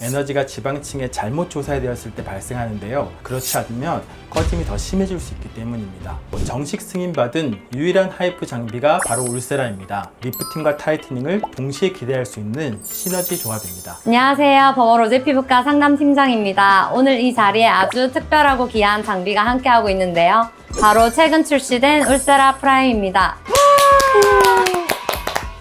에너지가 지방층에 잘못 조사되었을 때 발생하는데요. 그렇지 않으면 꺼짐이 더 심해질 수 있기 때문입니다. 정식 승인받은 유일한 하이프 장비가 바로 울세라입니다. 리프팅과 타이트닝을 동시에 기대할 수 있는 시너지 조합입니다. 안녕하세요. 버머로제 피부과 상담팀장입니다. 오늘 이 자리에 아주 특별하고 귀한 장비가 함께하고 있는데요. 바로 최근 출시된 울세라 프라임입니다.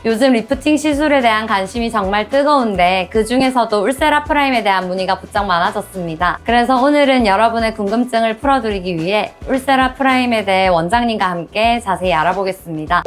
요즘 리프팅 시술에 대한 관심이 정말 뜨거운데 그 중에서도 울세라 프라임에 대한 문의가 부쩍 많아졌습니다. 그래서 오늘은 여러분의 궁금증을 풀어드리기 위해 울세라 프라임에 대해 원장님과 함께 자세히 알아보겠습니다.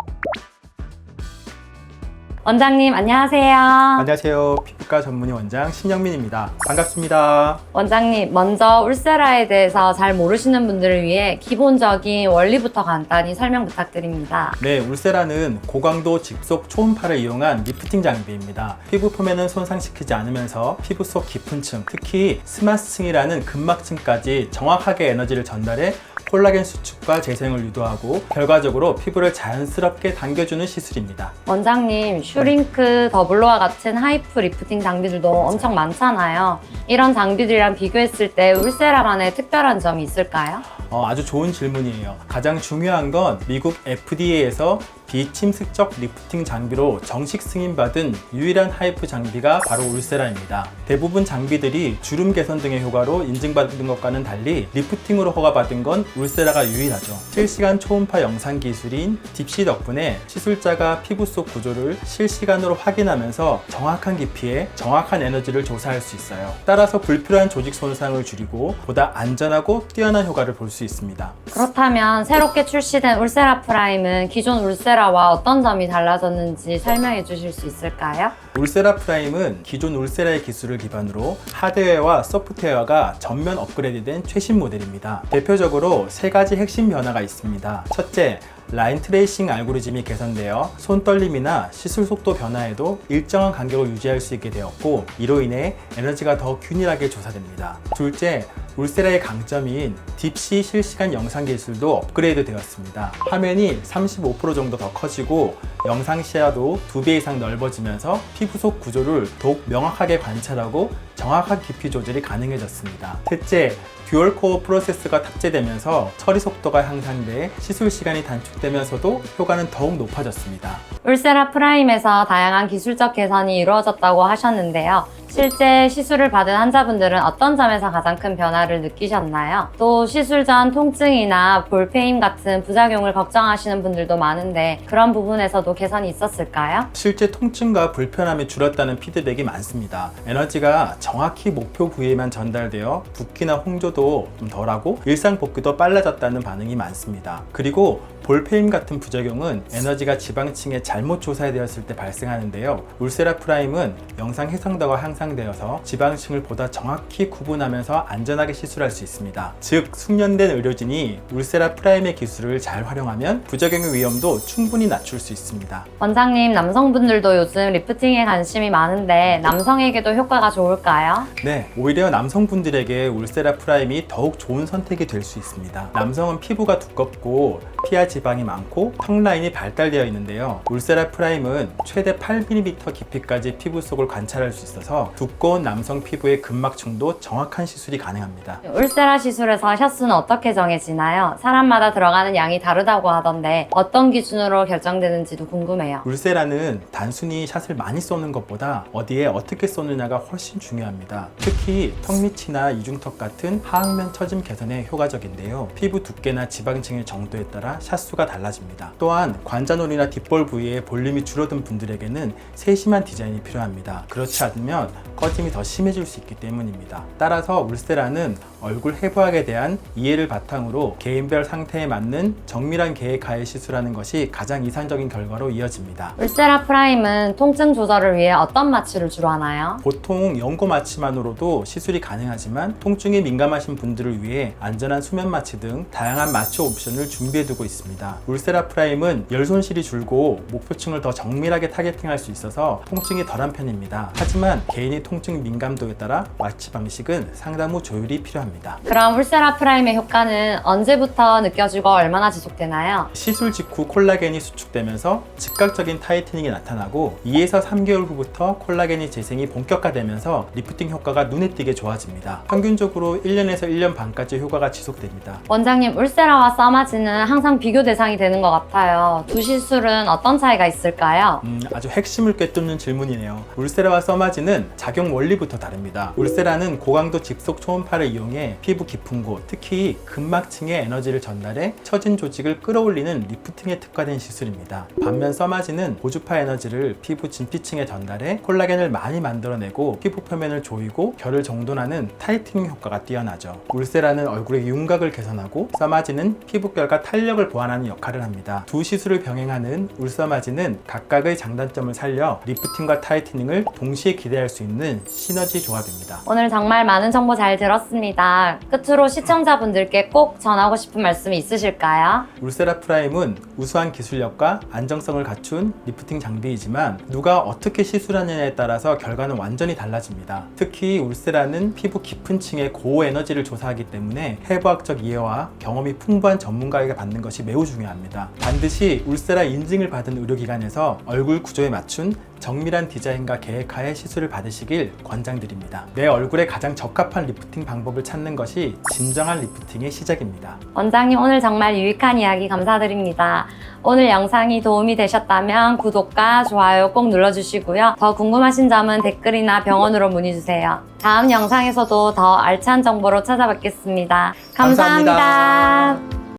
원장님 안녕하세요. 안녕하세요. 피부과 전문의 원장 신영민입니다. 반갑습니다. 원장님, 먼저 울세라에 대해서 잘 모르시는 분들을 위해 기본적인 원리부터 간단히 설명 부탁드립니다. 네, 울세라는 고강도 직속 초음파를 이용한 리프팅 장비입니다. 피부 표면은 손상시키지 않으면서 피부 속 깊은 층, 특히 스마스층이라는 근막층까지 정확하게 에너지를 전달해 콜라겐 수축과 재생을 유도하고 결과적으로 피부를 자연스럽게 당겨주는 시술입니다. 원장님, 슈링크, 더블로와 같은 하이프 리프팅 장비들도 엄청 많잖아요. 이런 장비들이랑 비교했을 때 울세라만의 특별한 점이 있을까요? 아주 좋은 질문이에요. 가장 중요한 건 미국 FDA에서 비침습적 리프팅 장비로 정식 승인받은 유일한 하이프 장비가 바로 울세라입니다. 대부분 장비들이 주름 개선 등의 효과로 인증받은 것과는 달리 리프팅으로 허가받은 건 울세라가 유일하죠. 실시간 초음파 영상 기술인 딥시 덕분에 시술자가 피부 속 구조를 실시간으로 확인하면서 정확한 깊이에 정확한 에너지를 조사할 수 있어요. 따라서 불필요한 조직 손상을 줄이고 보다 안전하고 뛰어난 효과를 볼 수 있습니다. 그렇다면 새롭게 출시된 울세라 프라임은 기존 울세라와 어떤 점이 달라졌는지 설명해 주실 수 있을까요? 울세라 프라임은 기존 울세라의 기술을 기반으로 하드웨어와 소프트웨어가 전면 업그레이드된 최신 모델입니다. 대표적으로 세 가지 핵심 변화가 있습니다. 첫째, 라인 트레이싱 알고리즘이 개선되어 손떨림이나 시술 속도 변화에도 일정한 간격을 유지할 수 있게 되었고, 이로 인해 에너지가 더 균일하게 조사됩니다. 둘째, 울세라의 강점인 딥시 실시간 영상 기술도 업그레이드 되었습니다. 화면이 35% 정도 더 커지고 영상 시야도 2배 이상 넓어지면서 피부 속 구조를 더욱 명확하게 관찰하고 정확한 깊이 조절이 가능해졌습니다. 셋째, 듀얼 코어 프로세스가 탑재되면서 처리 속도가 향상돼 시술 시간이 단축되면서도 효과는 더욱 높아졌습니다. 울세라 프라임에서 다양한 기술적 개선이 이루어졌다고 하셨는데요. 실제 시술을 받은 환자분들은 어떤 점에서 가장 큰 변화를 느끼셨나요? 또 시술 전 통증이나 볼페임 같은 부작용을 걱정하시는 분들도 많은데 그런 부분에서도 개선이 있었을까요? 실제 통증과 불편함이 줄었다는 피드백이 많습니다. 에너지가 정확히 목표 부위에만 전달되어 붓기나 홍조도 좀 덜하고 일상 복귀도 빨라졌다는 반응이 많습니다. 그리고 볼페임 같은 부작용은 에너지가 지방층에 잘못 조사되었을 때 발생하는데요. 울세라 프라임은 영상 해상도가 향상되어서 지방층을 보다 정확히 구분하면서 안전하게 시술할 수 있습니다. 즉, 숙련된 의료진이 울세라 프라임의 기술을 잘 활용하면 부작용의 위험도 충분히 낮출 수 있습니다. 원장님, 남성분들도 요즘 리프팅에 관심이 많은데 남성에게도 효과가 좋을까요? 네, 오히려 남성분들에게 울세라 프라임이 더욱 좋은 선택이 될 수 있습니다. 남성은 피부가 두껍고 피하 지방이 많고 턱 라인이 발달되어 있는데요. 울세라 프라임은 최대 8mm 깊이까지 피부 속을 관찰할 수 있어서 두꺼운 남성 피부의 근막층도 정확한 시술이 가능합니다. 울세라 시술에서 샷수는 어떻게 정해지나요? 사람마다 들어가는 양이 다르다고 하던데 어떤 기준으로 결정되는지도 궁금해요. 울세라는 단순히 샷을 많이 쏘는 것보다 어디에 어떻게 쏘느냐가 훨씬 중요합니다. 특히 턱 밑이나 이중턱 같은 하악면 처짐 개선에 효과적인데요. 피부 두께나 지방층의 정도에 따라 샷수가 달라집니다. 또한 관자놀이나 뒷볼 부위에 볼륨이 줄어든 분들에게는 세심한 디자인이 필요합니다. 그렇지 않으면 꺼짐이 더 심해질 수 있기 때문입니다. 따라서 울세라는 얼굴 해부학에 대한 이해를 바탕으로 개인별 상태에 맞는 정밀한 계획하에 시술하는 것이 가장 이상적인 결과로 이어집니다. 울세라 프라임은 통증 조절을 위해 어떤 마취를 주로 하나요? 보통 연고 마취만으로도 시술이 가능하지만 통증이 민감하신 필요하신 분들을 위해 안전한 수면 마취 등 다양한 마취 옵션을 준비해두고 있습니다. 울세라 프라임은 열 손실이 줄고 목표층을 더 정밀하게 타겟팅할 수 있어서 통증이 덜한 편입니다. 하지만 개인의 통증 민감도에 따라 마취 방식은 상당 후 조율이 필요합니다. 그럼 울세라 프라임의 효과는 언제부터 느껴지고 얼마나 지속되나요? 시술 직후 콜라겐이 수축되면서 즉각적인 타이트닝이 나타나고 2에서 3개월 후부터 콜라겐이 재생이 본격화되면서 리프팅 효과가 눈에 띄게 좋아집니다. 평균적으로 1년에서 1년 반까지 효과가 지속됩니다. 원장님, 울세라와 써마지는 항상 비교 대상이 되는 것 같아요. 두 시술은 어떤 차이가 있을까요? 아주 핵심을 꿰뚫는 질문이네요. 울세라와 써마지는 작용 원리부터 다릅니다. 울세라는 고강도 집속 초음파를 이용해 피부 깊은 곳, 특히 근막층에 에너지를 전달해 처진 조직을 끌어올리는 리프팅에 특화된 시술입니다. 반면 써마지는 고주파 에너지를 피부 진피층에 전달해 콜라겐을 많이 만들어내고 피부 표면을 조이고 결을 정돈하는 타이트닝 효과가 뛰어나죠. 울세라는 얼굴의 윤곽을 개선하고 써마지는 피부결과 탄력을 보완하는 역할을 합니다. 두 시술을 병행하는 울써마지는 각각의 장단점을 살려 리프팅과 타이트닝을 동시에 기대할 수 있는 시너지 조합입니다. 오늘 정말 많은 정보 잘 들었습니다. 끝으로 시청자분들께 꼭 전하고 싶은 말씀이 있으실까요? 울세라 프라임은 우수한 기술력과 안정성을 갖춘 리프팅 장비이지만 누가 어떻게 시술하느냐에 따라서 결과는 완전히 달라집니다. 특히 울세라는 피부 깊은 층의 고에너지를 조사하기 때문에 해부학적 이해와 경험이 풍부한 전문가에게 받는 것이 매우 중요합니다. 반드시 울세라 인증을 받은 의료기관에서 얼굴 구조에 맞춘 정밀한 디자인과 계획하에 시술을 받으시길 권장드립니다. 내 얼굴에 가장 적합한 리프팅 방법을 찾는 것이 진정한 리프팅의 시작입니다. 원장님, 오늘 정말 유익한 이야기 감사드립니다. 오늘 영상이 도움이 되셨다면 구독과 좋아요 꼭 눌러주시고요. 더 궁금하신 점은 댓글이나 병원으로 문의주세요. 다음 영상에서도 더 알찬 정보로 찾아뵙겠습니다. 감사합니다.